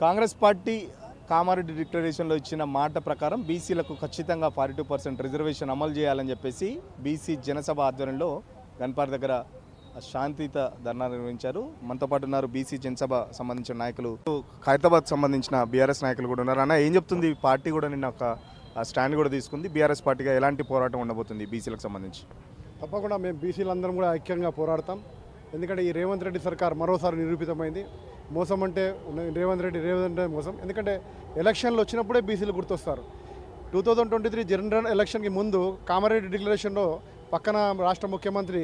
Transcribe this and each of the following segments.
Congress party Kamareddy డిక్లరేషన్లో ఇచ్చిన మాట ప్రకారం బీసీలకు ఖచ్చితంగా 42% రిజర్వేషన్ అమలు చేయాలని చెప్పేసి బీసీ జనసభ ఆధ్వర్యంలో గన్పార్ దగ్గర శాంతియుత ధర్నా నిర్వహించారు. మనతో పాటు ఉన్నారు బీసీ జనసభ సంబంధించిన నాయకులు, ఖైరతాబాద్ సంబంధించిన బీఆర్ఎస్ నాయకులు కూడా ఉన్నారు. అన్న, ఏం చెప్తుంది పార్టీ కూడా నిన్న ఒక స్టాండ్ కూడా తీసుకుంది. బీఆర్ఎస్ పార్టీగా ఎలాంటి పోరాటం ఉండబోతుంది బీసీలకు సంబంధించి? తప్పకుండా మేము బీసీలందరం కూడా ఐక్యంగా పోరాడతాం. ఎందుకంటే ఈ రేవంత్ రెడ్డి సర్కార్ మరోసారి నిరూపితమైంది. మోసం అంటే రేవంత్ రెడ్డి మోసం. ఎందుకంటే ఎలక్షన్లు వచ్చినప్పుడే బీసీలు గుర్తొస్తారు. 2023 జనరల్ ఎలక్షన్కి ముందు కామారెడ్డి డిక్లరేషన్లో పక్కన రాష్ట్ర ముఖ్యమంత్రి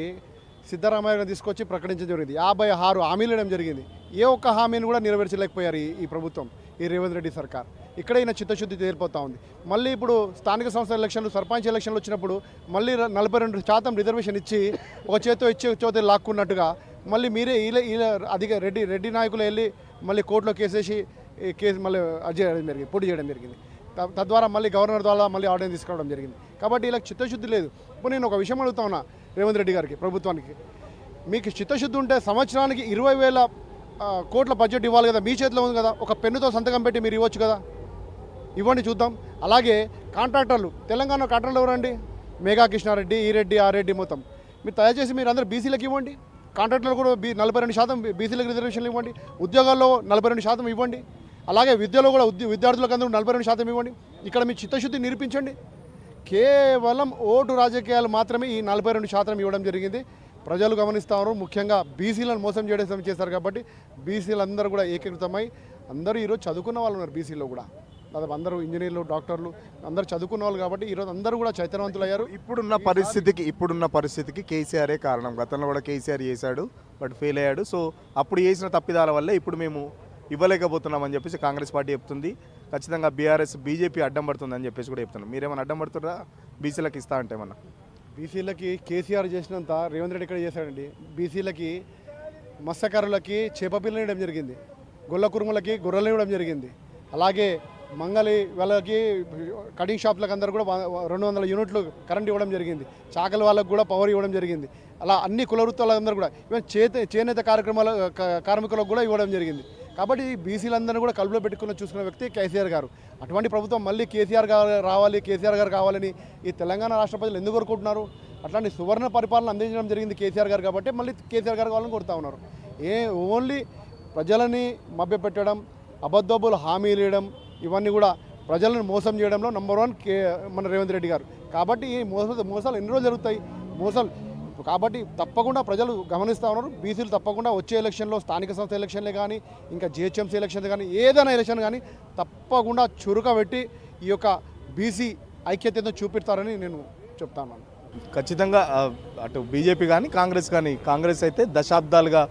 సిద్ధరామయ్య తీసుకొచ్చి ప్రకటించడం జరిగింది. 56 హామీలు ఇవ్వడం జరిగింది. ఏ ఒక్క హామీని కూడా నెరవేర్చలేకపోయారు ఈ ప్రభుత్వం, ఈ రేవంత్ రెడ్డి సర్కార్. ఇక్కడ ఈయన చిత్తశుద్ధి తేలిపోతూ ఉంది. మళ్ళీ ఇప్పుడు స్థానిక సంస్థల ఎలక్షన్లు, సర్పంచ్ ఎలక్షన్లు వచ్చినప్పుడు మళ్ళీ 42% రిజర్వేషన్ ఇచ్చి ఒక చేతితో ఇచ్చే చేతితో లాక్కున్నట్టుగా మళ్ళీ మీరే అధిక రెడ్డి నాయకులు వెళ్ళి మళ్ళీ కోర్టులో కేసేసి కేసు మళ్ళీ పోటీ చేయడం జరిగింది. తద్వారా మళ్ళీ గవర్నర్ ద్వారా మళ్ళీ ఆర్డర్ తీసుకురావడం జరిగింది. కాబట్టి ఇలా చిత్తశుద్ధి లేదు. ఇప్పుడు నేను ఒక విషయం అడుగుతా ఉన్నా రేవంత్ రెడ్డి గారికి, ప్రభుత్వానికి, మీకు చిత్తశుద్ధి ఉంటే సంవత్సరానికి 20,000 కోట్ల బడ్జెట్ ఇవ్వాలి కదా, మీ చేతిలో ఉంది కదా. ఒక పెన్నుతో సంతకం పెట్టి మీరు ఇవ్వచ్చు కదా, ఇవ్వండి చూద్దాం. అలాగే కాంట్రాక్టర్లు, తెలంగాణ కాంట్రాక్టర్లు ఎవరండి? మేఘా కృష్ణారెడ్డి, ఈ రెడ్డి, ఆ రెడ్డి, మొత్తం మీరు దయచేసి మీరు అందరూ బీసీలకు ఇవ్వండి. కాంట్రాక్టర్లు కూడా 42% బీసీలకు రిజర్వేషన్లు ఇవ్వండి. ఉద్యోగాల్లో 42% ఇవ్వండి. అలాగే విద్యలో కూడా విద్యార్థులకు అందరూ 42% ఇవ్వండి. ఇక్కడ మీ చిత్తశుద్ధి నిరూపించండి. కేవలం ఓటు రాజకీయాలు మాత్రమే ఈ 42% ఇవ్వడం జరిగింది. ప్రజలు గమనిస్తారు. ముఖ్యంగా బీసీలను మోసం చేయడం చేశారు. కాబట్టి బీసీలందరూ కూడా ఏకీకృతమై అందరూ ఈరోజు చదువుకున్న వాళ్ళు ఉన్నారు. బీసీలో కూడా దాదాపు అందరూ ఇంజనీర్లు, డాక్టర్లు అందరూ చదువుకున్న వాళ్ళు. కాబట్టి ఈరోజు అందరూ కూడా చైతన్యవంతులు అయ్యారు. ఇప్పుడున్న పరిస్థితికి కేసీఆరే కారణం. గతంలో కూడా కేసీఆర్ చేశాడు, బట్ ఫెయిల్ అయ్యాడు. సో అప్పుడు చేసిన తప్పిదాల వల్లే ఇప్పుడు మేము ఇవ్వలేకపోతున్నామని చెప్పేసి కాంగ్రెస్ పార్టీ చెప్తుంది. ఖచ్చితంగా బీజేపీ అడ్డం పడుతుందని చెప్పేసి కూడా చెప్తున్నాం. మీరేమైనా అడ్డం పడుతున్నారా బీసీలకు ఇస్తా అంటే? ఏమన్నా బీసీలకి కేసీఆర్ చేసినంత రేవంత్ రెడ్డి ఇక్కడ చేశాడండి. బీసీలకి మత్స్యకారులకి చేపపిల్లని ఇవ్వడం జరిగింది. గొల్ల కురుములకి గొర్రెలు ఇవ్వడం జరిగింది. అలాగే మంగళి వాళ్ళకి కటింగ్ షాప్లకు అందరూ కూడా 200 యూనిట్లు కరెంట్ ఇవ్వడం జరిగింది. చాకలి వాళ్ళకు కూడా పవర్ ఇవ్వడం జరిగింది. అలా అన్ని కుల వృత్తులందరూ కూడా ఈవెన్ చేనేత కార్మికులకు కూడా ఇవ్వడం జరిగింది. కాబట్టి బీసీలందరూ కూడా కలుపులో పెట్టుకుని చూసుకున్న వ్యక్తి కేసీఆర్ గారు. అటువంటి ప్రభుత్వం మళ్ళీ కేసీఆర్ గారు రావాలి, కేసీఆర్ గారు కావాలని ఈ తెలంగాణ రాష్ట్ర ప్రజలు ఎందుకు కోరుకుంటున్నారు? అట్లాంటి సువర్ణ పరిపాలన అందించడం జరిగింది కేసీఆర్ గారు. కాబట్టి మళ్ళీ కేసీఆర్ గారు కావాలని కోరుతూ ఉన్నారు. ఓన్లీ ప్రజలని మభ్యపెట్టడం, అబద్ధబులు హామీలు ఇవ్వడం, ఇవన్నీ కూడా ప్రజలను మోసం చేయడంలో నంబర్ 1 మన రేవంత్ రెడ్డి గారు. కాబట్టి ఈ మోసాలు ఎన్ని రోజులు జరుగుతాయి మోసాలు. కాబట్టి తప్పకుండా ప్రజలు గమనిస్తూ ఉన్నారు. బీసీలు తప్పకుండా వచ్చే ఎలక్షన్లో, స్థానిక సంస్థ ఎలక్షన్లే కానీ, ఇంకా జిహెచ్ఎంసీ ఎలక్షన్లు కానీ, ఏదైనా ఎలక్షన్ కానీ తప్పకుండా చురుక పెట్టి ఈ యొక్క బీసీ ఐక్యతను చూపిస్తారని నేను చెప్తాను. ఖచ్చితంగా అటు బీజేపీ కానీ కాంగ్రెస్ అయితే దశాబ్దాలుగా